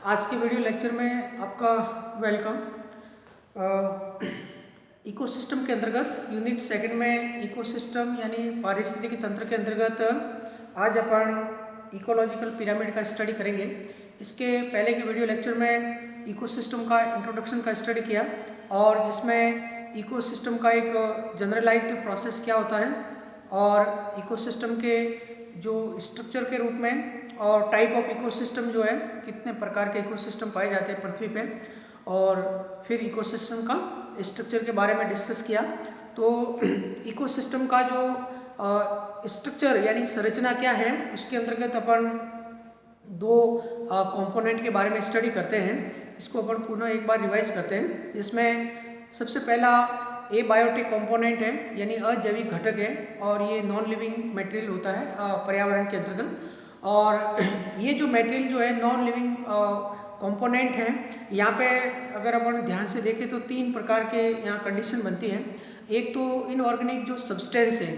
आज के video lecture में आपका वेलकम। इकोसिस्टम के अंतर्गत यूनिट सेकंड में इकोसिस्टम यानी पारिस्थितिकी तंत्र के अंतर्गत आज अपन इकोलॉजिकल पिरामिड का स्टडी करेंगे। इसके पहले के वीडियो लेक्चर में इकोसिस्टम का इंट्रोडक्शन का स्टडी किया और जिसमें इकोसिस्टम का एक जनरलाइज्ड प्रोसेस क्या होता है और इकोसिस्टम के जो स्ट्रक्चर के रूप में और टाइप ऑफ इकोसिस्टम जो है, कितने प्रकार के इकोसिस्टम पाए जाते हैं पृथ्वी पे, और फिर इकोसिस्टम का स्ट्रक्चर के बारे में डिस्कस किया। तो इकोसिस्टम का जो स्ट्रक्चर यानी संरचना क्या है, उसके अंतर्गत अपन दो कंपोनेंट के बारे में स्टडी करते हैं। इसको अपन पुनः एक बार रिवाइज करते हैं। जिसमें सबसे पहला एबायोटिक कंपोनेंट है यानी अजैविक घटक है और ये नॉन लिविंग मटेरियल होता है पर्यावरण के अंतर्गत। और ये जो मटेरियल जो है नॉन लिविंग कंपोनेंट है, यहाँ पे अगर अपन ध्यान से देखें तो तीन प्रकार के यहाँ कंडीशन बनती है। एक तो इनऑर्गेनिक जो सब्सटेंस है,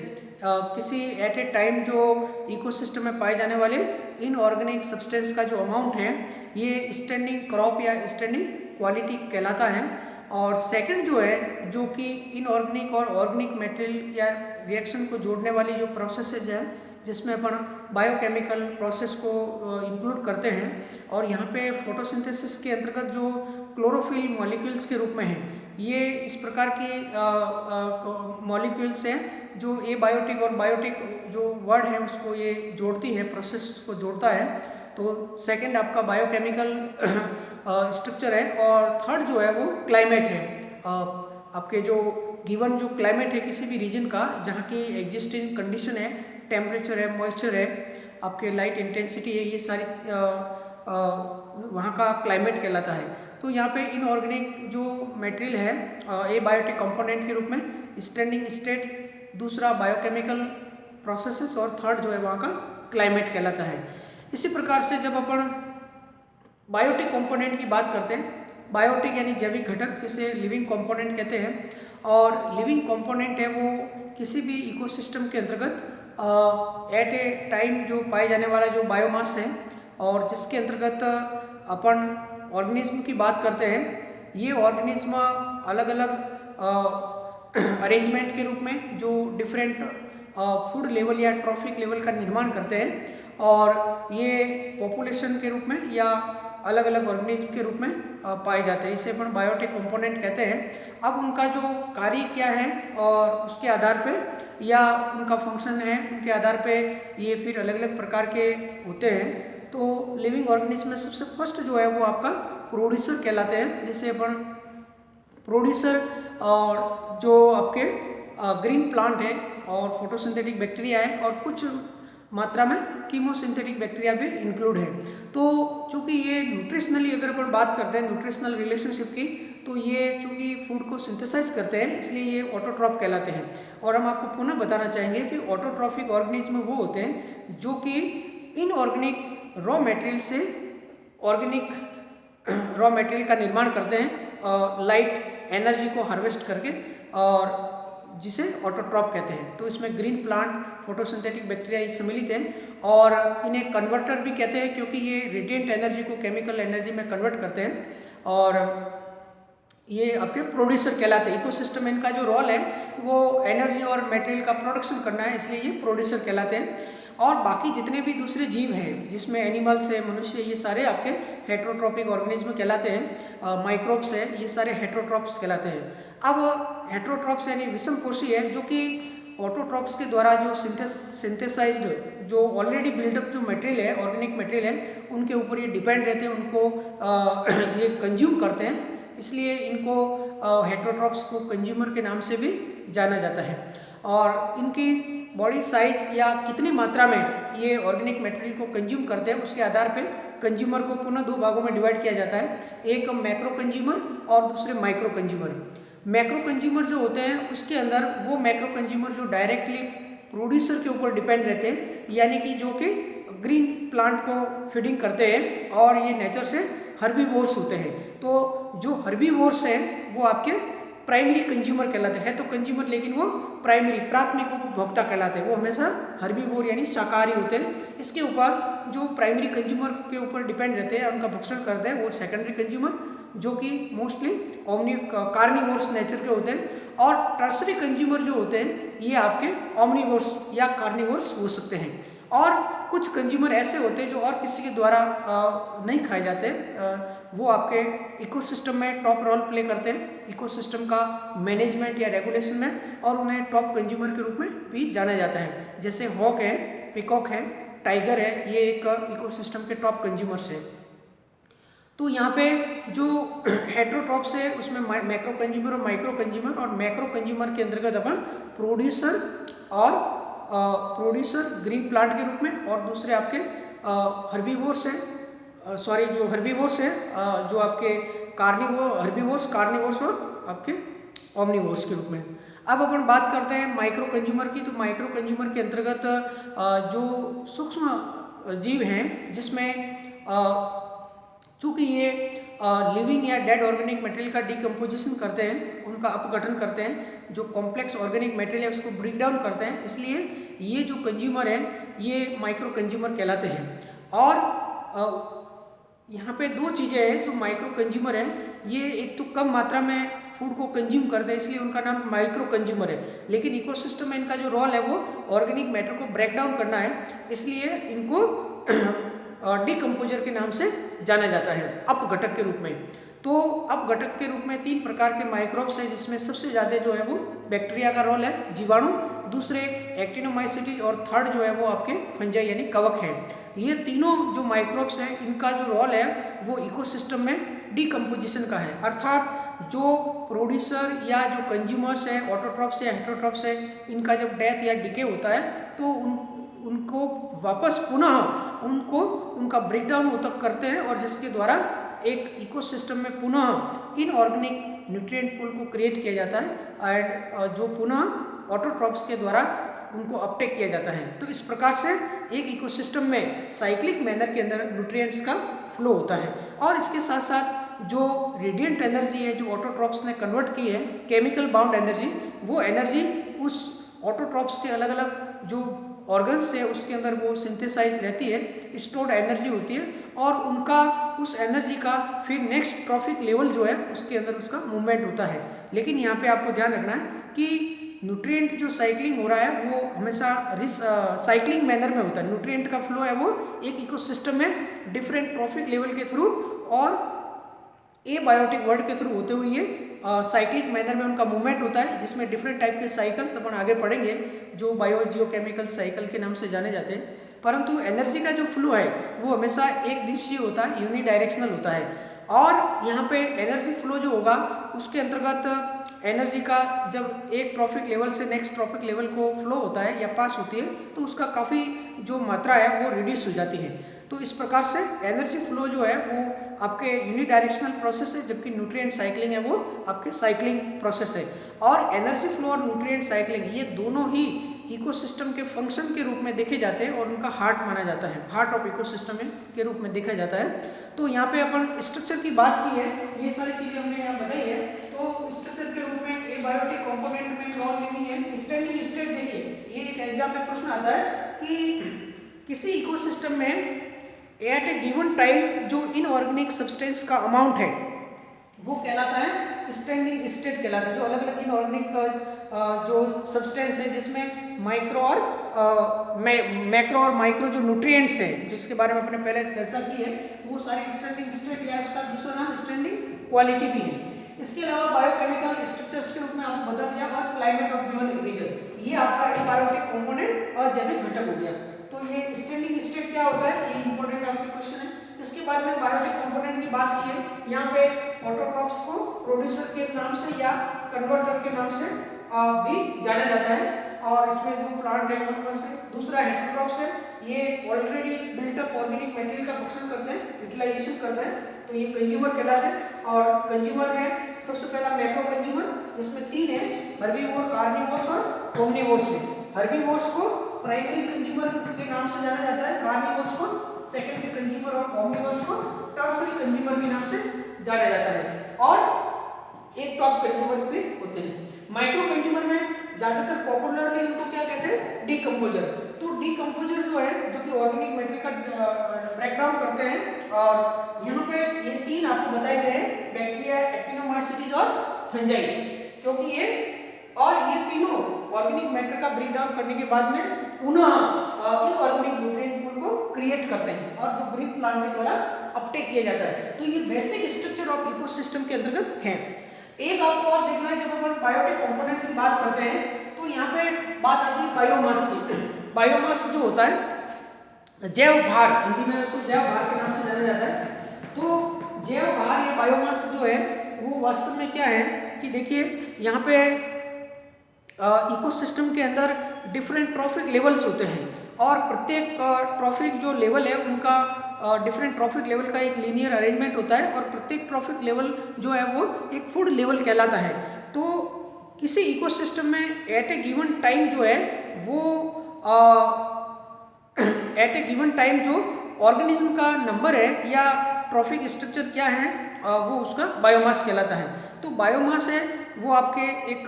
किसी एट ए टाइम जो इकोसिस्टम में पाए जाने वाले इनऑर्गेनिक सब्सटेंस का जो अमाउंट है, ये स्टैंडिंग क्रॉप या स्टैंडिंग क्वालिटी कहलाता है। और सेकंड जो है, जो कि इनऑर्गेनिक और ऑर्गेनिक मटेरियल या रिएक्शन को जोड़ने वाली जो प्रोसेसेज है, जिसमें अपन बायोकेमिकल प्रोसेस को इंक्लूड करते हैं। और यहाँ पे फोटोसिंथेसिस के अंतर्गत जो क्लोरोफिल मॉलिक्यूल्स के रूप में है, ये इस प्रकार के मॉलिक्यूल्स हैं जो एबायोटिक और बायोटिक जो वर्ड है उसको ये जोड़ती है, प्रोसेस को जोड़ता है। तो सेकंड आपका बायोकेमिकल स्ट्रक्चर है और थर्ड जो है वो क्लाइमेट है। आपके जो गिवन जो क्लाइमेट है किसी भी रीजन का, जहाँ की एग्जिस्टिंग कंडीशन है, टेम्परेचर है, मॉइस्चर है, आपके लाइट इंटेंसिटी है, ये सारी वहाँ का क्लाइमेट कहलाता है। तो यहाँ पे इनऑर्गेनिक जो मटेरियल है एबायोटिक कंपोनेंट के रूप में स्टैंडिंग स्टेट, दूसरा बायोकेमिकल प्रोसेसेस और थर्ड जो है वहाँ का क्लाइमेट कहलाता है। इसी प्रकार से जब अपन बायोटिक कंपोनेंट की बात करते हैं, बायोटिक यानी जैविक घटक जिसे लिविंग कंपोनेंट कहते हैं, और लिविंग कंपोनेंट है वो किसी भी इकोसिस्टम के अंतर्गत एट ए टाइम जो पाए जाने वाला जो बायोमास है, और जिसके अंतर्गत अपन ऑर्गेनिज्म की बात करते हैं। ये ऑर्गेनिज्म अलग अलग अरेंजमेंट के रूप में जो डिफरेंट फूड लेवल या ट्रॉफिक लेवल का निर्माण करते हैं, और ये पॉपुलेशन के रूप में या अलग अलग ऑर्गेनिज्म के रूप में पाए जाते हैं। इसे अपन बायोटिक कंपोनेंट कहते हैं। अब उनका जो कार्य क्या है और उसके आधार पे या उनका फंक्शन है, उनके आधार पे ये फिर अलग अलग प्रकार के होते हैं। तो लिविंग ऑर्गेनिज्म में सबसे फर्स्ट जो है वो आपका प्रोड्यूसर कहलाते हैं। जैसे अपन प्रोड्यूसर और जो आपके ग्रीन प्लांट है और फोटोसिंथेटिक बैक्टीरिया है और कुछ मात्रा में कीमोसिंथेटिक बैक्टीरिया भी इंक्लूड है। तो चूँकि ये न्यूट्रिशनली अगर अपन बात करते हैं न्यूट्रिशनल रिलेशनशिप की, तो ये चूँकि फूड को सिंथेसाइज करते हैं, इसलिए ये ऑटोट्रॉफ कहलाते हैं। और हम आपको पुनः बताना चाहेंगे कि ऑटोट्रॉफिक ऑर्गेनिज्म वो होते हैं जो कि इनऑर्गेनिक रॉ मटेरियल से ऑर्गेनिक रॉ मटेरियल का निर्माण करते हैं लाइट एनर्जी को हार्वेस्ट करके, और जिसे ऑटोट्रॉफ कहते हैं। तो इसमें ग्रीन प्लांट, फोटोसिंथेटिक बैक्टीरिया सम्मिलित हैं, और इन्हें कन्वर्टर भी कहते हैं क्योंकि ये रेडिएंट एनर्जी को केमिकल एनर्जी में कन्वर्ट करते हैं, और ये आपके प्रोड्यूसर कहलाते हैं। इकोसिस्टम में इनका जो रोल है वो एनर्जी और मटेरियल का प्रोडक्शन करना है, इसलिए ये प्रोड्यूसर कहलाते हैं। और बाकी जितने भी दूसरे जीव हैं, जिसमें एनिमल्स है, मनुष्य, ये सारे आपके हेट्रोट्रॉपिक ऑर्गेनिज्म कहलाते हैं। माइक्रोब्स है, ये सारे हेट्रोट्रॉप्स कहलाते हैं। अब हेट्रोट्रॉप्स यानी विषमपोषी है, जो कि ऑटोट्रॉप्स के द्वारा जो सिंथेसाइज्ड जो ऑलरेडी बिल्डअप जो मटेरियल है, ऑर्गेनिक मटेरियल है, उनके ऊपर ये डिपेंड रहते हैं, उनको ये कंज्यूम करते हैं, इसलिए इनको हेट्रोट्रॉप्स को कंज्यूमर के नाम से भी जाना जाता है। और इनकी बॉडी साइज या कितनी मात्रा में ये ऑर्गेनिक मटेरियल को कंज्यूम करते हैं, उसके आधार पे कंज्यूमर को पुनः दो भागों में डिवाइड किया जाता है। एक मैक्रो कंज्यूमर और दूसरे माइक्रो कंज्यूमर। मैक्रो कंज्यूमर जो होते हैं उसके अंदर वो मैक्रो कंज्यूमर जो डायरेक्टली प्रोड्यूसर के ऊपर डिपेंड रहते हैं, यानी कि जो कि ग्रीन प्लांट को फीडिंग करते हैं, और ये नेचर से हर्बीवोर्स होते हैं। तो जो हर्बीवोर्स हैं वो आपके प्राइमरी कंज्यूमर कहलाते हैं, तो कंज्यूमर लेकिन वो प्राइमरी प्राथमिक उपभोक्ता कहलाते हैं, वो हमेशा हर्बीवोर यानी शाकाहारी होते हैं। इसके ऊपर जो प्राइमरी कंज्यूमर के ऊपर डिपेंड रहते हैं, उनका भक्षण करते हैं, वो सेकेंडरी कंज्यूमर जो कि मोस्टली कार्निवोर्स नेचर के होते हैं, और टर्सरी कंज्यूमर जो होते हैं ये आपके ऑमनीवोर्स या कार्निवोर्स हो सकते हैं। और कुछ कंज्यूमर ऐसे होते हैं जो और किसी के द्वारा नहीं खाए जाते, वो आपके इकोसिस्टम में टॉप रोल प्ले करते हैं, इकोसिस्टम का मैनेजमेंट या रेगुलेशन में, और उन्हें टॉप कंज्यूमर के रूप में भी जाना जाता है। जैसे हॉक है, पिकॉक है, टाइगर है, ये एक इकोसिस्टम के टॉप कंज्यूमर्स है। तो यहाँ पे जो हेट्रोट्रॉप्स है उसमें मैक्रो कंज्यूमर और माइक्रो कंज्यूमर, और मैक्रो कंज्यूमर के अंतर्गत अपन प्रोड्यूसर और प्रोड्यूसर ग्रीन प्लांट के रूप में, और दूसरे आपके हर्बीवोर्स हैं, जो हर्बीवोर्स हैं जो आपके कार्निवोर्स और आपके ओमनीवोर्स के रूप में। अब अपन बात करते हैं माइक्रो कंज्यूमर की। तो माइक्रो कंज्यूमर के अंतर्गत जो सूक्ष्म जीव हैं, जिसमें चूँकि ये लिविंग या डेड ऑर्गेनिक मटेरियल का डिकम्पोजिशन करते हैं, उनका अपघटन करते हैं, जो कॉम्प्लेक्स ऑर्गेनिक मटेरियल है उसको ब्रेक डाउन करते हैं, इसलिए ये जो कंज्यूमर है ये माइक्रो कंज्यूमर कहलाते हैं। और यहाँ पे दो चीज़ें हैं जो माइक्रो कंज्यूमर है, ये एक तो कम मात्रा में फूड को कंज्यूम करते हैं इसलिए उनका नाम माइक्रो कंज्यूमर है, लेकिन इकोसिस्टम में इनका जो रोल है वो ऑर्गेनिक मैटर को ब्रेक डाउन करना है, इसलिए इनको डिकम्पोजर के नाम से जाना जाता है, अपघटक के रूप में। तो अपघटक के रूप में 3 प्रकार के माइक्रोब्स हैं, जिसमें सबसे ज़्यादा जो है वो बैक्टीरिया का रोल है, जीवाणु, दूसरे एक्टिनोमाइसीटी, और थर्ड जो है वो आपके फंजाई यानी कवक हैं। ये तीनों जो माइक्रोब्स हैं इनका जो रोल है वो इकोसिस्टम में डिकम्पोजिशन का है, अर्थात जो प्रोड्यूसर या जो कंज्यूमर्स है, ऑटोट्रॉप्स या हेटेरोट्रॉप्स है, इनका जब डेथ या डिके होता है तो उनको वापस पुनः उनका ब्रेकडाउन वो तक करते हैं, और जिसके द्वारा एक इकोसिस्टम में पुनः इनऑर्गेनिक न्यूट्रिएंट पूल को क्रिएट किया जाता है, एंड जो पुनः ऑटोट्रॉप्स के द्वारा उनको अपटेक किया जाता है। तो इस प्रकार से एक इकोसिस्टम में साइक्लिक मैनर के अंदर न्यूट्रिएंट्स का फ्लो होता है। और इसके साथ साथ जो रेडिएंट एनर्जी है जो ऑटोट्रॉप्स ने कन्वर्ट की है, केमिकल बाउंड एनर्जी, वो एनर्जी उस ऑटोट्रॉप्स के अलग अलग जो ऑर्गन्स है उसके अंदर वो सिंथेसाइज रहती है, स्टोर्ड एनर्जी होती है, और उनका उस एनर्जी का फिर नेक्स्ट ट्रॉफिक लेवल जो है उसके अंदर उसका मूवमेंट होता है। लेकिन यहाँ पे आपको ध्यान रखना है कि न्यूट्रिएंट जो साइक्लिंग हो रहा है वो हमेशा साइक्लिंग मैनर में होता है। न्यूट्रिएंट का फ्लो है वो एक इकोसिस्टम में डिफरेंट ट्रॉफिक लेवल के थ्रू और एबायोटिक वर्ड के थ्रू होते हुए ये साइक्लिक मैनर में उनका मूवमेंट होता है, जिसमें डिफरेंट टाइप के साइकिल्स अपन आगे पढ़ेंगे जो बायोजियोकेमिकल साइकिल के नाम से जाने जाते हैं। परंतु एनर्जी का जो फ्लो है वो हमेशा एक दिशीय होता है, यूनिडायरेक्शनल होता है। और यहाँ पे एनर्जी फ्लो जो होगा उसके अंतर्गत एनर्जी का जब एक ट्रॉफिक लेवल से नेक्स्ट ट्रॉफिक लेवल को फ्लो होता है या पास होती है तो उसका काफ़ी जो मात्रा है वो रिड्यूस हो जाती है। तो इस प्रकार से एनर्जी फ्लो जो है वो आपके यूनिडायरेक्शनल प्रोसेस है, जबकि न्यूट्रिएंट साइक्लिंग है वो आपके साइक्लिंग प्रोसेस है। और एनर्जी फ्लो और न्यूट्रिएंट साइक्लिंग ये दोनों ही इकोसिस्टम के फंक्शन के रूप में देखे जाते हैं और उनका हार्ट माना जाता है, हार्ट ऑफ इकोसिस्टम के रूप में देखा जाता है। तो यहाँ पे अपन स्ट्रक्चर की बात की है, ये सारी चीज़ें हमने यहाँ बताई है। तो स्ट्रक्चर के रूप में एबायोटिक कंपोनेंट में नॉन लिविंग है। स्टैंडिंग स्टेट देखिए, ये एक एग्जाम में प्रश्न आता है कि किसी इकोसिस्टम में एट ए गिवन टाइम जो इनऑर्गेनिक सब्सटेंस का अमाउंट है वो कहलाता है स्टैंडिंग स्टेट कहलाता है। जो अलग अलग इनऑर्गेनिक जो सब्सटेंस है जिसमें माइक्रो और मैक्रो और माइक्रो जो न्यूट्रिएंट्स हैं जिसके बारे में अपने पहले चर्चा की है वो सारी स्टैंडिंग स्टेट या उसका दूसरा नाम स्टैंडिंग क्वालिटी भी है। इसके अलावा बायोकेमिकल स्ट्रक्चर्स के रूप में आपको बता दिया और क्लाइमेट ऑफ गिवन रीजन, ये आपका एबायोटिक कंपोनेंट और जैविक घटक हो गया। तो ये स्टैंडिंग स्टेट क्या होता है, ये इंपॉर्टेंट आपके क्वेश्चन है। इसके बाद में बायोटिक कंपोनेंट की बात की है, यहाँ पे ऑटोट्रॉप्स को प्रोड्यूसर के नाम से या कन्वर्टर के नाम से भी जाना जाता है। और इसमें जो प्लांट है कौन से, दूसरा हेटेरोट्रॉप्स है, ये already built up organic material का भक्षण करते हैं, यूटिलाइजेशन करते हैं, तो ये कंज्यूमर कहलाते हैं। और कंज्यूमर में सबसे पहला मैक्रो कंज्यूमर, जिसमें 3 है, हर्बीवोर, कार्निवोर्स और ओमनीवोर्स है। हर्बीवोर्स को प्राइमरी कंज्यूमर के नाम से जाना जाता है, कार्निवोर्स को सेकेंडरी कंज्यूमर और ओमनीवोर्स को टर्सरी कंज्यूमर के नाम से जाना जाता है। और एक टॉप कंज्यूमर पे होते हैं। माइक्रो कंज्यूमर में ज्यादातर पॉपुलरली इनको क्या कहते हैं, डीकंपोजर। तो डीकंपोजर जो है जो कि ऑर्गेनिक मैटर का ब्रेकडाउन करते हैं, और यहाँ पे ये तीन आपको बताए गए हैं, बैक्टीरिया, एक्टिनोमाइसीट्स और फंजाई, क्योंकि ये और ये तीनों ऑर्गेनिक मैटर का ब्रेक डाउन करने के बाद में पुनः इनऑर्गेनिक न्यूट्रिएंट को क्रिएट करते हैं और जो ग्रीन प्लांट के द्वारा अपटेक किया जाता है। तो ये बेसिक स्ट्रक्चर ऑफ इकोसिस्टम के अंतर्गत है। एक आपको और देखना है, जब अपन बायोटिक कंपोनेंट की बात करते हैं तो यहाँ पे बात आती है बायोमास की। बायोमास जो होता है जैव भार, हिंदी में उसको जैव भार के नाम से जाना जाता है। तो जैव भार या बायोमास जो है वो वास्तव में क्या है कि देखिए यहाँ पे इकोसिस्टम के अंदर डिफरेंट ट्रॉफिक लेवल्स होते हैं, और प्रत्येक ट्रॉफिक जो लेवल है उनका डिफरेंट ट्रॉफिक लेवल का एक लीनियर अरेंजमेंट होता है, और प्रत्येक ट्रॉफिक लेवल जो है वो एक फूड लेवल कहलाता है। तो किसी इकोसिस्टम में एट ए गिवन टाइम जो है वो एट ए गिवन टाइम जो ऑर्गेनिज्म का नंबर है या ट्रॉफिक स्ट्रक्चर क्या है वो उसका बायोमास कहलाता है। तो बायोमास है वो आपके एक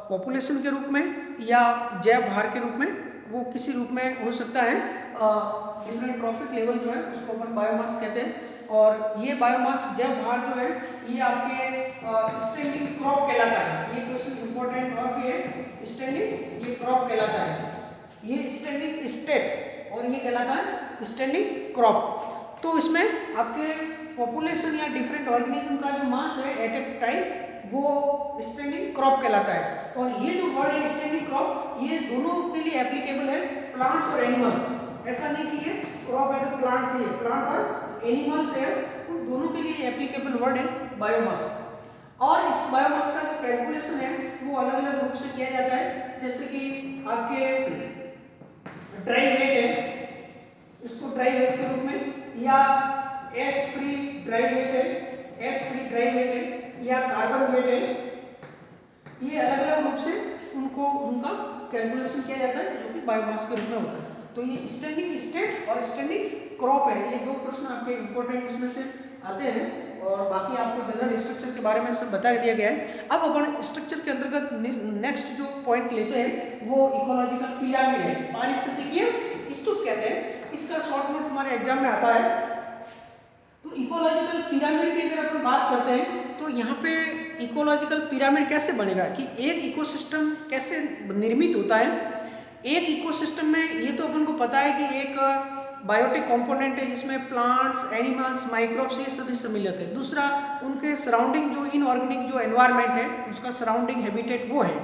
पॉपुलेशन के रूप में या जैव भार के रूप में वो किसी रूप में हो सकता है। डिफरेंट ट्रॉफिक लेवल जो है उसको अपन बायोमास कहते हैं, और ये बायोमास जैव भार जो है ये आपके स्टैंडिंग क्रॉप कहलाता है। ये क्वेश्चन इंपॉर्टेंट और भी है, स्टैंडिंग ये क्रॉप कहलाता है, ये स्टैंडिंग स्टेट और ये कहलाता है स्टैंडिंग क्रॉप। तो इसमें आपके पॉपुलेशन या डिफरेंट ऑर्गेनिज्म का जो मास है एट ए टाइम वो स्टैंडिंग क्रॉप कहलाता है। और ये जो वर्ड है स्टैंडिंग क्रॉप ये दोनों के लिए एप्लीकेबल है, प्लांट्स और एनिमल्स। ऐसा नहीं कि ये क्रॉप है तो प्लांट्स ही है, प्लांट और एनिमल्स है, उन दोनों के लिए एप्लीकेबल वर्ड है बायोमास। और इस बायोमास का जो कैलकुलेशन है वो अलग अलग रूप से किया जाता है, जैसे कि आपके ड्राई वेट है, इसको ड्राई वेट के रूप में, या एस फ्री ड्राई वेट है, एस फ्री ड्राई वेट है, या कार्बन वेट है, ये अलग अलग रूप से उनको उनका कैलकुलेशन किया जाता है जो कि बायोमास के रूप में होता है। तो ये स्टैंडिंग स्टेट और स्टैंडिंग क्रॉप है, ये दो प्रश्न आपके इंपॉर्टेंट इसमें से आते हैं, और बाकी आपको जनरल स्ट्रक्चर के बारे में सब बता दिया गया है। अब अपन स्ट्रक्चर के अंतर्गत नेक्स्ट जो पॉइंट लेते हैं वो इकोलॉजिकल पिरामिड है, पारिस्थितिकीय स्तूप कहते हैं। इसका शॉर्ट नोट हमारे एग्जाम में आता है। तो इकोलॉजिकल पिरामिड की अगर अपन बात करते हैं तो यहाँ पे इकोलॉजिकल पिरामिड कैसे बनेगा कि एक इकोसिस्टम कैसे निर्मित होता है। एक इकोसिस्टम में ये तो अपन को पता है कि एक बायोटिक कंपोनेंट है जिसमें प्लांट्स, एनिमल्स, माइक्रोब्स ये सभी सम्मिलित है। दूसरा उनके सराउंडिंग जो इनऑर्गेनिक जो एनवायरनमेंट है उसका सराउंडिंग हैबिटेट वो है।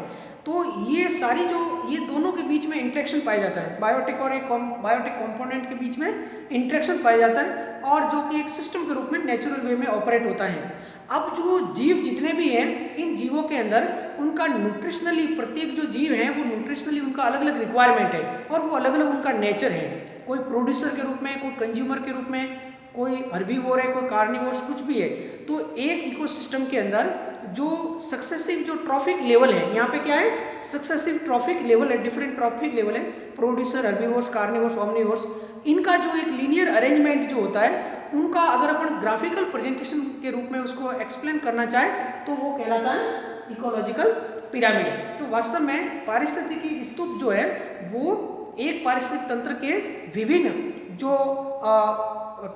तो ये सारी जो ये दोनों के बीच में इंटरेक्शन पाया जाता है, बायोटिक और एक बायोटिक कंपोनेंट के बीच में इंटरेक्शन पाया जाता है, और जो कि एक सिस्टम के रूप में नेचुरल वे में ऑपरेट होता है। अब जो जीव जितने भी हैं इन जीवों के अंदर उनका न्यूट्रिशनली, प्रत्येक जो जीव हैं वो न्यूट्रिशनली उनका अलग अलग रिक्वायरमेंट है और वो अलग अलग उनका नेचर है। कोई प्रोड्यूसर के रूप में, कोई कंज्यूमर के रूप में, कोई हर्बीवोर है, कोई कार्निवोर, कुछ भी है। तो एक इकोसिस्टम के अंदर जो सक्सेसिव जो ट्रॉफिक लेवल है, यहाँ पे क्या है सक्सेसिव ट्रॉफिक लेवल है, डिफरेंट ट्रॉफिक लेवल है, प्रोड्यूसर, हर्बीवोर्स, कार्निवोर्स, ओमनिवोर्स, इनका जो एक लीनियर अरेंजमेंट जो होता है उनका अगर अपन ग्राफिकल प्रेजेंटेशन के रूप में उसको एक्सप्लेन करना चाहे तो वो कहलाता है इकोलॉजिकल पिरामिड। तो वास्तव में पारिस्थितिकी स्तूप जो है वो एक पारिस्थितिक तंत्र के विभिन्न जो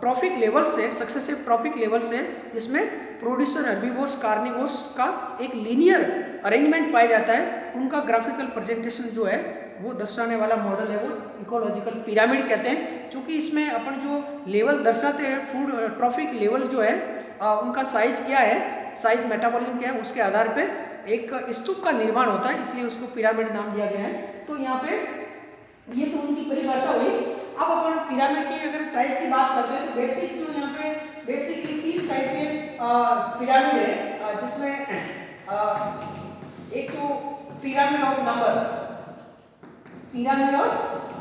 ट्रॉफिक लेवल्स है, सक्सेसिव ट्रॉफिक लेवल्स है, जिसमें प्रोड्यूसर, हर्बीवोर्स, कार्निवोर्स का एक लीनियर अरेंजमेंट पाया जाता है, उनका ग्राफिकल प्रेजेंटेशन जो है वो दर्शाने वाला मॉडल है वो इकोलॉजिकल पिरामिड कहते हैं। क्योंकि इसमें अपन जो लेवल दर्शाते हैं फूड ट्रॉफिक लेवल जो है उनका साइज क्या है, साइज मेटाबॉलिज्म क्या है, उसके आधार पे एक स्तूप का निर्माण होता है, इसलिए उसको पिरामिड नाम दिया गया है। तो यहाँ पे ये तो उनकी परिभाषा हुई। अब अपन पिरामिड की अगर टाइप की बात करते हैं तो बेसिक जो यहाँ पे बेसिकली 3 टाइप के पिरामिड है, जिसमें एक तो pyramid of number, pyramid of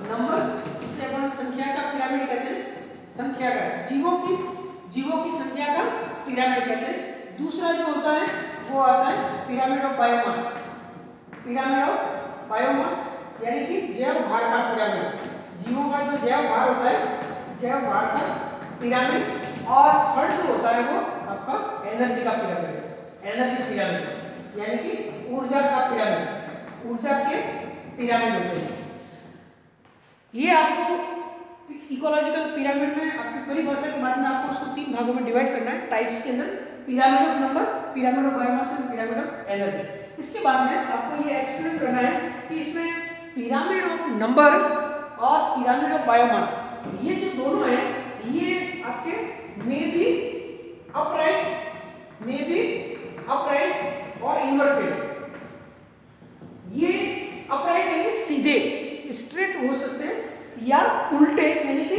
number जिसे अपन संख्या का पिरामिड कहते हैं, संख्या का जीवों की संख्या का पिरामिड कहते हैं। दूसरा जो होता है वो आता है pyramid of biomass, pyramid of biomass यानी कि जैव भार का पिरामिड, जीवों का जो जैव भार होता है जैव भार का पिरामिड। और थर्ड जो होता है वो आपका एनर्जी का पिरामिड, एनर्जी पिरामिड यानी कि ऊर्जा का पिरामिड, ऊर्जा के पिरामिड होते हैं। ये आपको इकोलॉजिकल पिरामिड में आपकी परिभाषा के बाद में आपको उसको 3 भागों में डिवाइड करना है टाइप्स के अंदर, pyramid of number, pyramid of biomass और पिरामिड ऑफ एनर्जी। इसके बाद में आपको ये एक्सप्लेन करना है कि इसमें पिरामिड ऑफ नंबर और पिरामिड ऑफ बायोमास, ये जो दोनों है ये आपके मे बी अपराइट और इन्वर्टेड। ये अपराइट यानी सीधे स्ट्रेट हो सकते हैं या उल्टे यानी कि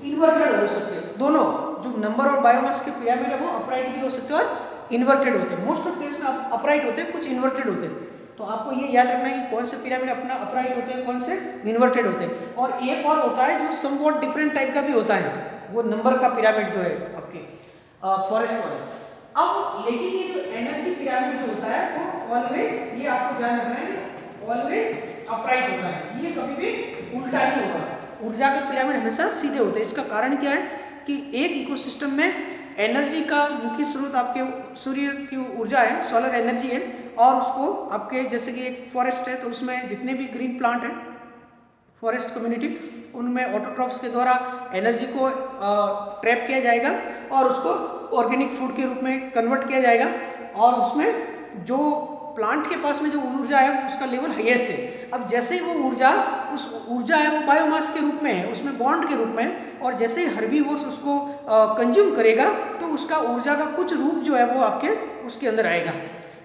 इन्वर्टेड हो सकते हैं। दोनों जो नंबर और बायोमास के पिरामिड है वो अपराइट भी हो सकते हैं और इन्वर्टेड होते हैं। मोस्ट ऑफ केस में अपराइट होते हैं, कुछ इन्वर्टेड होते हैं। तो आपको ये याद रखना है कि कौन से पिरामिड अपना अपराइट होते हैं, कौन से इन्वर्टेड होते हैं। और एक और होता है जो समवॉट डिफरेंट टाइप का भी होता है, वो नंबर का पिरामिड जो है आपके फॉरेस्ट वाला। अब लेकिन ये जो एनर्जी पिरामिड जो होता है वो ऑलवेज, ये आपको ध्यान रखना है कि ऑलवेज अपराइट होता है, ये कभी भी उल्टा नहीं होगा। ऊर्जा के पिरामिड हमेशा सीधे होते हैं। इसका कारण क्या है कि एक इकोसिस्टम में एनर्जी का मुख्य स्रोत आपके सूर्य की ऊर्जा है, सोलर एनर्जी है, और उसको आपके जैसे कि एक फॉरेस्ट है तो उसमें जितने भी ग्रीन प्लांट है फॉरेस्ट कम्युनिटी, उनमें ऑटोट्रॉफ्स के द्वारा एनर्जी को ट्रैप किया जाएगा और उसको ऑर्गेनिक फूड के रूप में कन्वर्ट किया जाएगा। और उसमें जो प्लांट के पास में जो ऊर्जा है उसका लेवल हाईएस्ट है। अब जैसे ही वो ऊर्जा, उस ऊर्जा है वो बायोमास के रूप में है, उसमें बॉन्ड के रूप में है, और जैसे ही हर्बीवोर्स उसको कंज्यूम करेगा तो उसका ऊर्जा का कुछ रूप जो है वो आपके उसके अंदर आएगा,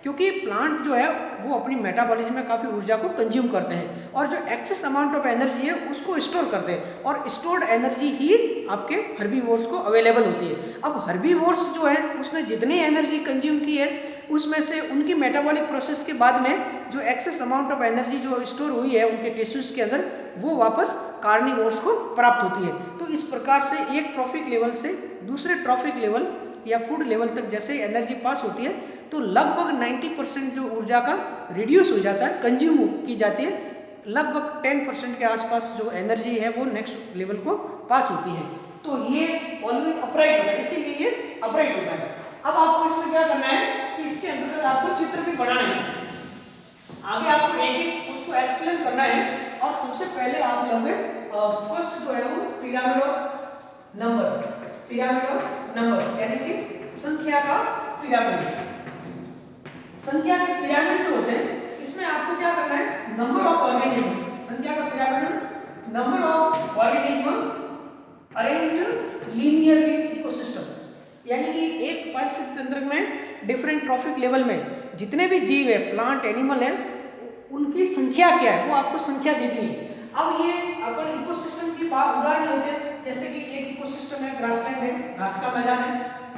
क्योंकि प्लांट जो है वो अपनी मेटाबॉलिज्म में काफ़ी ऊर्जा को कंज्यूम करते हैं और जो एक्सेस अमाउंट ऑफ एनर्जी है उसको स्टोर करते हैं, और स्टोर्ड एनर्जी ही आपके हर्बीवोर्स को अवेलेबल होती है। अब हर्बीवोर्स जो है उसने जितनी एनर्जी कंज्यूम की है उसमें से उनकी मेटाबॉलिक प्रोसेस के बाद में जो एक्सेस अमाउंट ऑफ एनर्जी जो स्टोर हुई है उनके टिश्यूज के अंदर, वो वापस कार्निवोर्स को प्राप्त होती है। तो इस प्रकार से एक ट्रॉफिक लेवल से दूसरे ट्रॉफिक लेवल या फूड लेवल तक जैसे एनर्जी पास होती है तो लगभग 90% जो ऊर्जा का रिड्यूस हो जाता है, कंज्यूम की जाती है, लगभग 10% के आसपास जो एनर्जी है वो नेक्स्ट लेवल को पास होती है। तो ये ऑलवेज अपराइट होता है, इसीलिए ये अपराइट होता है। अब आपको इसमें क्या करना है कि इसके अंतर्गत आपको चित्र भी बनाना है। आगे आपको एक एक उसको एक्सप्लेन करना है, और सबसे पहले आप लोगे फर्स्ट जो है वो pyramid of number, pyramid of number यानी कि संख्या का पिरामिड। संख्या के पिरामिड जो होते हैं इसमें आपको क्या करना है, नंबर ऑफ ऑर्गेनिज्म, संख्या का पिरामिड में number of organism arranged linearly ecosystem, यानी कि एक पारिस्थितिक तंत्र में डिफरेंट ट्रॉफिक लेवल में जितने भी जीव है, प्लांट एनिमल है, उनकी संख्या क्या है वो आपको संख्या देखनी है। अब ये अपन इकोसिस्टम की बात उदाहरण लेते हैं, जैसे कि एक इकोसिस्टम है ग्रासलैंड है, घास का मैदान है,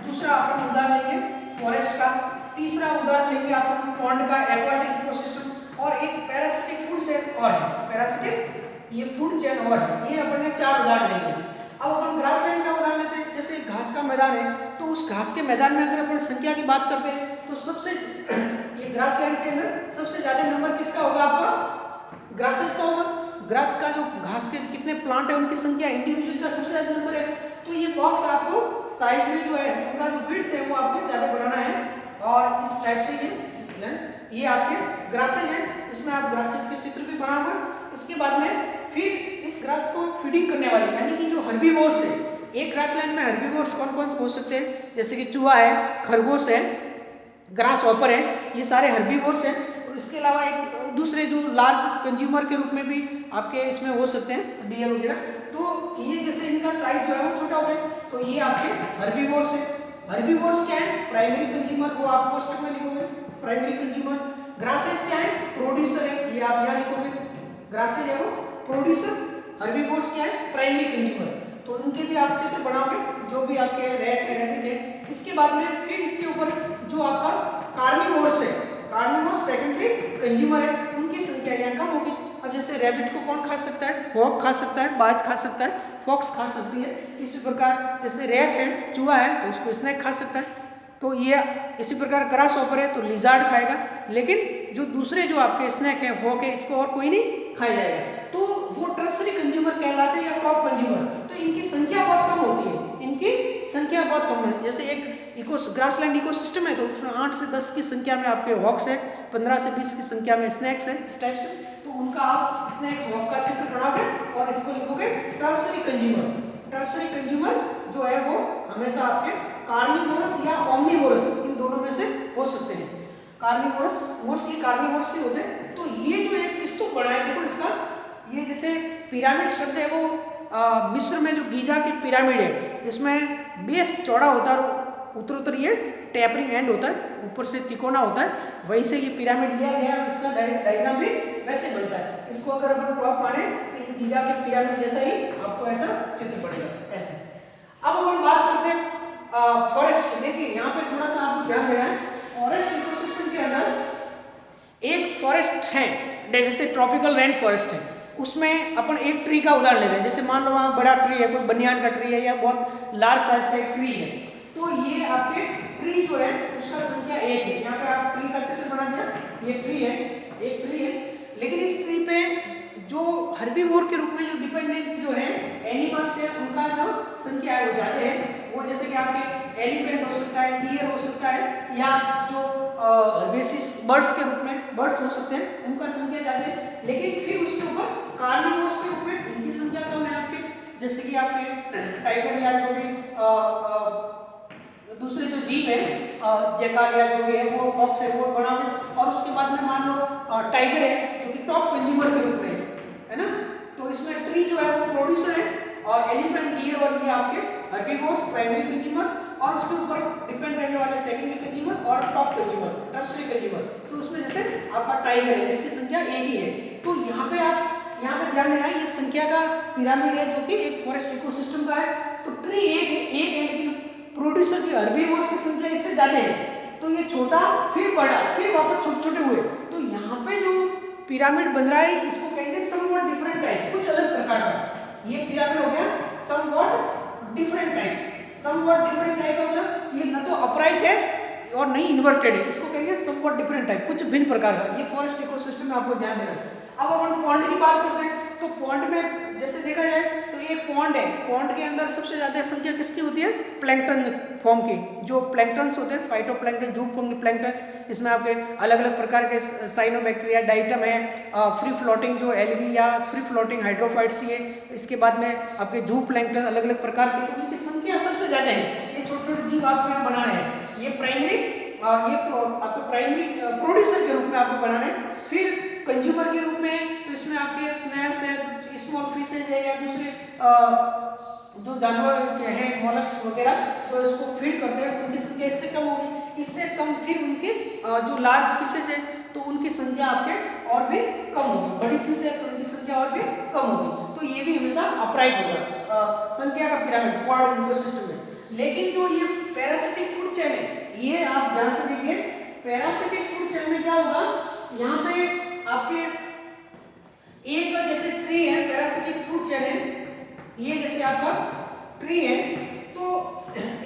दूसरा अपन उदाहरण लेंगे फॉरेस्ट का, तीसरा उदाहरण लेंगे अपन पॉन्ड का, एक्वाटिक इकोसिस्टम, और एक पैरासिटिक फूड चेन और है, पैरासिटिक ये फूड चेन और है। ये अपन ने 4 उदाहरण लेंगे। अब अपन ग्रासलैंड का उदाहरण लेते हैं, जैसे घास का मैदान है तो उस घास के मैदान में अगर अपन संख्या की बात करते हैं तो सबसे ये ग्रासलैंड के अंदर सबसे ज्यादा नंबर किसका होगा, आपका ग्रासेस का होगा। ग्रास का जो घास के जितने प्लांट है उनकी संख्या इंडिविजुअल का सबसे ज्यादा नंबर है। तो ये बॉक्स आपको साइज में जो है उनका जो विड्थ है वो आपको ज्यादा बनाना है, और इस टाइप से ये आपके ग्रासेस हैं, इसमें आप ग्रासेस के चित्र भी बनाओगे। इसके बाद में फिर इस ग्रास को फीडिंग करने वाली यानी कि जो हर्बीवोर्स है, एक ग्रासलैंड में हर्बीवोर्स कौन कौन हो सकते हैं, जैसे कि चूहा है, खरगोश है, ग्रास हॉपर है, ये सारे हर्बीवोर्स हैं। तो इसके अलावा एक दूसरे जो लार्ज कंज्यूमर के रूप में भी आपके इसमें हो सकते हैं, डियर वगैरह। तो ये जैसे इनका साइज जो है वो छोटा हो गया, तो ये आपके हर्बीवोर्स है। हर्बीवोर्स क्या है, प्राइमरी कंज्यूमर, वो आप कोष्टक में लिखोगे प्राइमरी कंज्यूमर। ग्रासेस क्या है, प्रोड्यूसर है, ये आप यहाँ लिखोगे ग्रासेस है वो प्रोड्यूसर। हर्बीवोर्स क्या है, प्राइमरी कंज्यूमर। तो इनके भी आप चित्र बनाओगे, जो भी आपके रैट है, रैबिट है। इसके बाद में फिर इसके ऊपर जो आपका कार्निवोर्स है, कार्निवोर्स सेकेंडरी कंज्यूमर है, उनकी संख्या यहाँ कम होगी। अब जैसे रैबिट को कौन खा सकता है, हॉक खा सकता है, बाज खा सकता है, फॉक्स खा सकती है। इसी प्रकार जैसे रैट है, चूहा है, तो उसको स्नेक खा सकता है। तो ये इसी प्रकार ग्रास हॉपर है तो लिजार्ड खाएगा, लेकिन जो दूसरे जो आपके स्नेक है, हॉक है, इसको और कोई नहीं खाया जाएगा। तो वो टर्सरी कंज्यूमर कहलाते हैं या टॉप कंज्यूमर। तो इनकी संख्या बहुत कम होती है, इनकी संख्या बहुत कम है। जैसे एक ग्रासलैंड इकोसिस्टम है तो उसमें 8 से 10 की संख्या में आपके हॉक्स है, 15 से 20 की संख्या में स्नैक्स है, इस टाइप से। तो उनका आप स्नैक्स हॉक का चित्र बनाओगे और इसको लिखोगे टर्सरी कंज्यूमर। टर्सरी कंज्यूमर जो है वो हमेशा आपके कार्निवोरस या ओमनिवोरस इन दोनों में से हो सकते हैं। कार्निवोरस मोस्टली कार्निवोरस ही होते हैं। तो ये जो एक स्तूप बना है, देखो इसका ये जैसे पिरामिड शब्द है वो मिस्र में जो गीजा की पिरामिड है इसमें बेस चौड़ा होता है और उत्तरोत्तर ये टैपरिंग एंड होता है, ऊपर से तिकोना होता है। वैसे ये पिरामिड लिया गया और इसका डायग्राम भी वैसे बनता है। इसको अगर अपन टॉप माने तो ये गीजा के पिरामिड जैसा ही आपको ऐसा चित्र पड़ेगा ऐसे। अब अपन बात करते हैं फॉरेस्ट। देखिए यहाँ पे थोड़ा सा आपको ध्यान देना है, फॉरेस्ट इकोसिस्टम के अंदर एक फॉरेस्ट है जैसे ट्रॉपिकल रेन फॉरेस्ट है, उसमें अपन एक ट्री का उदाहरण लेते हैं। जैसे मान लो वहाँ बड़ा ट्री है, कोई बनियान का ट्री है या बहुत लार्ज साइज का एक ट्री है, तो ये आपके ट्री जो है उसका संख्या 1 है। यहाँ पे आप ट्री का चित्र बना दिया, ये ट्री है, एक ट्री है। लेकिन इस ट्री पे जो हर्बीवोर के रूप में जो डिपेंडेंट जो है एनिमल्स है उनका जो संख्या है वो ज्यादा है। वो जैसे कि आपके एलिफेंट हो सकता है, डियर हो सकता है, या जो हर्बेसिस बर्ड्स के रूप में बर्ड्स हो सकते हैं, उनका संख्या ज्यादा है। लेकिन फिर उसके ऊपर कार्निवोर्स के रूप में उनकी संख्या कम है आपके, जैसे कि आपके टाइगर या जो भी दूसरे जो जीव है जैकाल या जो भी है वो ऑक्स है वो बनाओगे। और उसके बाद में मान लो टाइगर है जो कि टॉप कंज्यूमर के रूप में है ना। तो इसमें ट्री जो है वो प्रोड्यूसर है और एलिफेंट, डियर और ये आपके हर्बीवोर्स प्राइमरी कंज्यूमर, और उसके ऊपर डिपेंड रहने वाले सेकेंडरी कंज्यूमर और टॉप कंज्यूमर टर्सरी कंज्यूमर। तो उसमें जैसे आपका टाइगर है जिसकी संख्या 1 ही है। तो यहाँ पे आप यहाँ पे ध्यान देना है, ये संख्या का पिरामिड है जो कि एक फॉरेस्ट इकोसिस्टम का है। तो ट्री एक है लेकिन प्रोड्यूसर की हर्बीवोर्स की संख्या इससे ज्यादा है। तो ये छोटा फिर बड़ा फिर वापस छोटे छोटे हुए। तो यहाँ पे जो पिरामिड बन रहा है इसको कहेंगे समवॉट डिफरेंट टाइप, कुछ अलग प्रकार का। ये पिरामिड हो गया somewhat different type. Somewhat different type का मतलब ये न तो अपराइट है और नहीं इन्वर्टेड है, इसको कहेंगे समवॉट डिफरेंट टाइप, कुछ भिन्न प्रकार का। ये फॉरेस्ट इकोसिस्टम में आपको ध्यान देना है। अब अपन पॉन्ड की बात करते हैं तो पॉन्ड में जैसे देखा जाए तो एक पॉन्ड है, पॉन्ड के अंदर सबसे ज्यादा संख्या किसकी होती है? प्लैंकटन फॉर्म की। जो प्लैंकटन्स होते हैं, फाइटोप्लैंकटन, जूट प्लैंकटन, इसमें आपके अलग अलग प्रकार के साइनोबैक्टीरिया, डाइटम है, फ्री फ्लोटिंग जो एल्गी या फ्री फ्लोटिंग हाइड्रोफाइट्स ये, इसके बाद में आपके जू प्लैंकटन अलग अलग प्रकार के, तो उनकी संख्या सबसे ज्यादा है। ये छोटे छोटे जीव आपको यहाँ बनाने हैं। ये प्राइमरी आपको प्राइमरी प्रोड्यूसर के रूप में आपको बनाने हैं। फिर कंज्यूमर के रूप में तो इसमें आपके स्नेल्स है, स्मॉल फिशेज है, या दूसरे जो जानवर के हैं मोलस्क वगैरह जो इसको फीड करते हैं, उनकी संख्या इससे कम होगी। इससे कम फिर उनके जो लार्ज फिशेज है तो उनकी संख्या आपके और भी कम होगी। बड़ी फिश है तो उनकी संख्या और भी कम होगी। तो ये भी हमेशा अपराइट होगा संख्या का पिरामिड क्वाड इकोसिस्टम में। लेकिन जो ये पैरासिटिक फूड चेन है, ये आप ध्यान से देखिए, पैरासिटिक फूड चेन में क्या होगा, यहाँ पे आपके एक जैसे ट्री है, पैरासिटिक फूड चेन है, ये जैसे आपका ट्री है, तो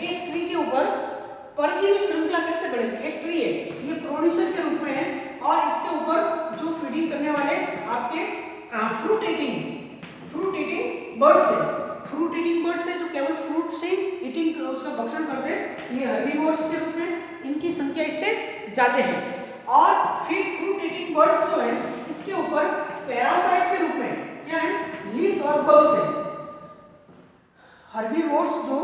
इस ट्री के ऊपर परजीवी श्रृंखला कैसे बढ़ेगी? एक ट्री है, ये प्रोड्यूसर के रूप में है और इसके ऊपर जो फीडिंग करने वाले आपके फ्रूट ईटिंग बर्ड्स है, फ्रूट ईटिंग बर्ड्स है जो केवल फ्रूट से ईटिंग उसका भक्षण करते हैं, ये हर्बीवोर्स के रूप में, इनकी संख्या इससे ज्यादा है। और फिर फ्रूट ईटिंग बर्ड्स जो है इसके ऊपर पैरासाइट के रूप में क्या है? लीस और बग्स है। हर्बीवोर्स जो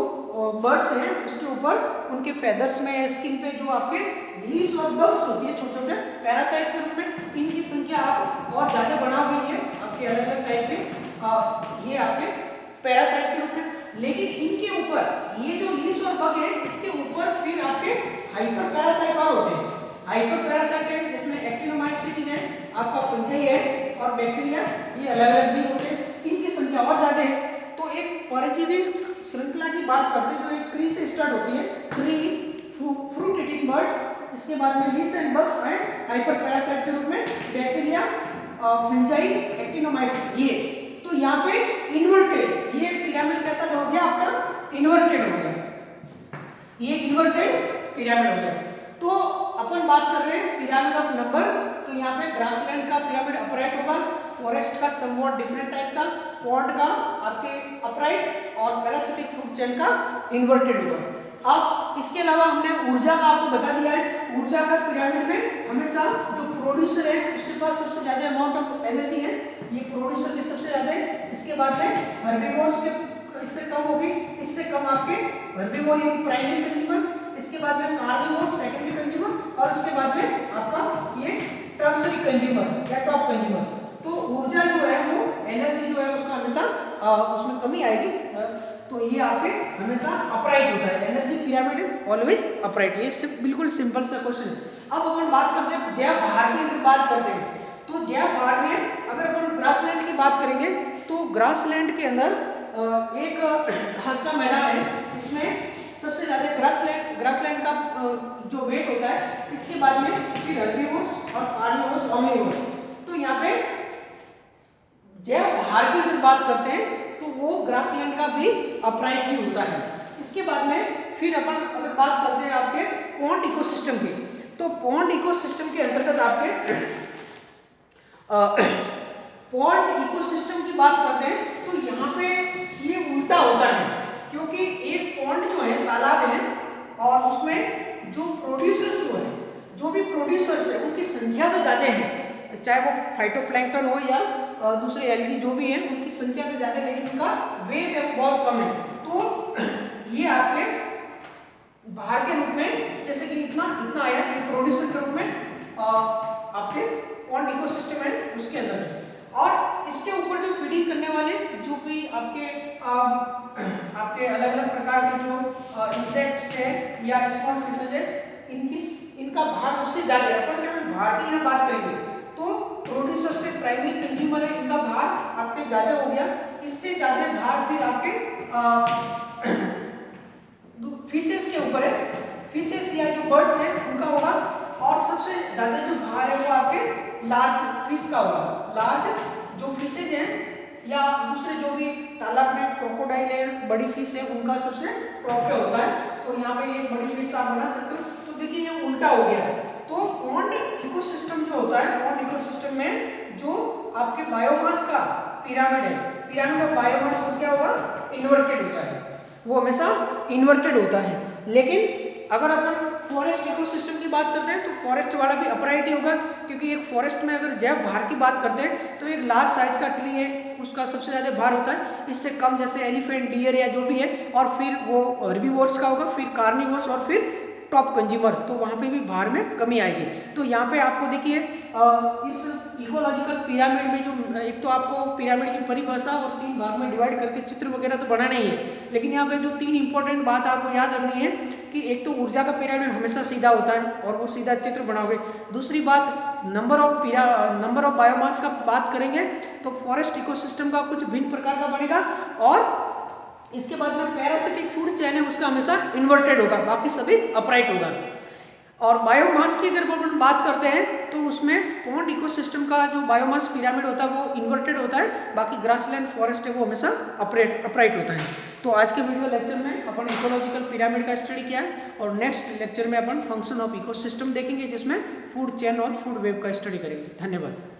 बर्ड्स हैं उसके ऊपर उनके फेदर्स में, स्किन पे जो आपके लीस और बग्स होती है छोटे छोटे पैरासाइट के रूप में, इनकी संख्या आप और ज्यादा बढ़ाओगे ये आपके अलग अलग टाइप के ये आपके पैरासाइट के रूप में। लेकिन इनके ऊपर ये जो लीस और बग है इसके ऊपर फिर आपके हाइपर पैरासाइट और होते हैं। हाइपर पैरासाइट है जिसमें एक्टिनोमाइसीट है, आपका फंजाई है और बैक्टीरिया, ये अलग अलग जीव होते हैं, इनकी संख्या और ज्यादा है। तो एक परजीवी श्रृंखला की बात करते हैं जो एक ट्री से स्टार्ट होती है, ट्री, फ्रूट ईटिंग बर्ड्स, इसके बाद में lease and bugs and hyper parasite के रूप में बैक्टीरिया, फंजाई, एक्टिनोमाइसीट। ये तो यहाँ पे इन्वर्टेड, ये पिरामिड कैसा हो गया आपका? इन्वर्टेड हो गया, ये इन्वर्टेड पिरामिड हो गया। तो अपन बात कर रहे हैं पिरामिड ऑफ नंबर, तो यहाँ पे ग्रासलैंड का पिरामिड अपराइट होगा, फॉरेस्ट का समवॉट डिफरेंट टाइप का, पॉन्ड का आपके अपराइट और पैरासिटिक फूड चेन का इन्वर्टेड होगा। अब इसके अलावा हमने ऊर्जा का आपको बता दिया है। ऊर्जा का पिरामिड में हमेशा जो प्रोड्यूसर है उसके पास सबसे ज्यादा अमाउंट ऑफ एनर्जी है, ये प्रोड्यूसर की सबसे ज्यादा है। इसके बाद में हर्बीवोर्स के इससे कम होगी, इससे कम आपके हर्बीवोर यानी प्राइमरी कंज्यूमर, इसके बाद में कार्निवोर सेकेंडरी कंज्यूमर और उसके बाद में आपका ये टर्सरी कंज्यूमर या टॉप कंज्यूमर। तो ऊर्जा जो है वो एनर्जी जो है उसका हमेशा उसमें कमी आएगी, तो ये आपके हमेशा अपराइट होता है। एनर्जी पिरामिड ऑलवेज अपराइट, ये बिल्कुल सिंपल सा क्वेश्चन है। अब अपन बात करते हैं जैव भार की, अगर बात करते हैं तो जैव भार में अगर अपन ग्रासलैंड की बात करेंगे तो ग्रासलैंड के अंदर एक घास का मैदान है, इसमें सबसे ज्यादा ग्रासलैंड का जो वेट होता है, इसके बाद में फिर हर्बीवोर्स और कार्निवोर्स ओमनिवोर्स। तो यहाँ पे जैव भार की अगर बात करते हैं तो वो ग्रासलैंड का भी अपराइट ही होता है। इसके बाद में फिर अपन अगर बात करते हैं आपके पॉन्ड इकोसिस्टम की, तो पॉन्ड इकोसिस्टम के अंतर्गत आपके पॉन्ड इकोसिस्टम की बात करते हैं तो यहाँ पे ये उल्टा होता है, क्योंकि एक पॉन्ड जो है तालाब है और उसमें जो प्रोड्यूसर्स जो है, जो भी प्रोड्यूसर्स है उनकी संख्या तो ज़्यादा है, चाहे वो फाइटोप्लैंक्टन हो या दूसरे एल्गी जो भी है, उनकी संख्या तो ज़्यादा है लेकिन उनका वेट है बहुत कम है। तो ये आपके भार के रूप में जैसे कि इतना इतना आया, ये प्रोड्यूसर के रूप में आपके पॉन्ड इकोसिस्टम है उसके अंदर है। और इसके ऊपर जो फीडिंग करने वाले जो भी आपके अलग अलग प्रकार के जो इंसेक्ट्स है या स्मॉल फिशेज है, इनका भार उससे ज़्यादा है। अपन केवल भार की यहाँ बात करेंगे तो प्रोड्यूसर से प्राइमरी कंज्यूमर है, इनका भार आपके ज़्यादा हो गया। इससे ज़्यादा भार फिर आपके फिशेस के ऊपर है, फिशेस या जो बर्ड्स है उनका होगा। और सबसे ज़्यादा जो भार है वो आपके लार्ज फिश का होगा। लार्ज जो फिशेज हैं या दूसरे जो भी तालाब में क्रोकोडाइल है, बड़ी फिश है, उनका सबसे प्रॉफिट होता है। तो यहाँ पे एक बड़ी फिश आप बना सकते हो। तो देखिए ये उल्टा हो गया। तो पॉन्ड इकोसिस्टम जो होता है, पॉन्ड इकोसिस्टम में जो आपके बायोमास का पिरामिड है, पिरामिड ऑफ बायोमास वो क्या होगा, इन्वर्टेड होता है, वो हमेशा इन्वर्टेड होता है। लेकिन अगर अपन फॉरेस्ट इकोसिस्टम की बात करते हैं तो फॉरेस्ट वाला भी अपराइट ही होगा, क्योंकि एक फॉरेस्ट में अगर जैव भार की बात करते हैं तो एक लार्ज साइज का ट्री है उसका सबसे ज़्यादा भार होता है, इससे कम जैसे एलिफेंट, डियर या जो भी है, और फिर वो हर्बीवोर्स का होगा, फिर कार्निवोर्स और फिर टॉप कंज्यूमर, तो वहाँ पे भी भार में कमी आएगी। तो यहाँ पे आपको देखिए इस इकोलॉजिकल पिरामिड में जो एक तो आपको पिरामिड की परिभाषा और 3 भाग में डिवाइड करके चित्र वगैरह तो बनाना ही है, लेकिन यहाँ पे जो 3 इंपॉर्टेंट बात आपको याद रखनी है कि एक तो ऊर्जा का पिरामिड हमेशा सीधा होता है और वो सीधा चित्र बनाओगे। दूसरी बात नंबर ऑफ बायोमास का बात करेंगे तो फॉरेस्ट इकोसिस्टम का कुछ भिन्न प्रकार का बनेगा। और इसके बाद में पैरासिटिक फूड चेन है उसका हमेशा इन्वर्टेड होगा, बाकी सभी अपराइट होगा। और बायोमास की अगर अपन बात करते हैं तो उसमें पॉन्ड इकोसिस्टम का जो बायोमास पिरामिड होता है वो इन्वर्टेड होता है, बाकी ग्रासलैंड फॉरेस्ट है वो हमेशा अपराइट होता है। तो आज के वीडियो लेक्चर में अपन इकोलॉजिकल पिरामिड का स्टडी किया है और नेक्स्ट लेक्चर में अपन फंक्शन ऑफ इकोसिस्टम देखेंगे जिसमें फूड चेन और फूड वेब का स्टडी करेंगे। धन्यवाद।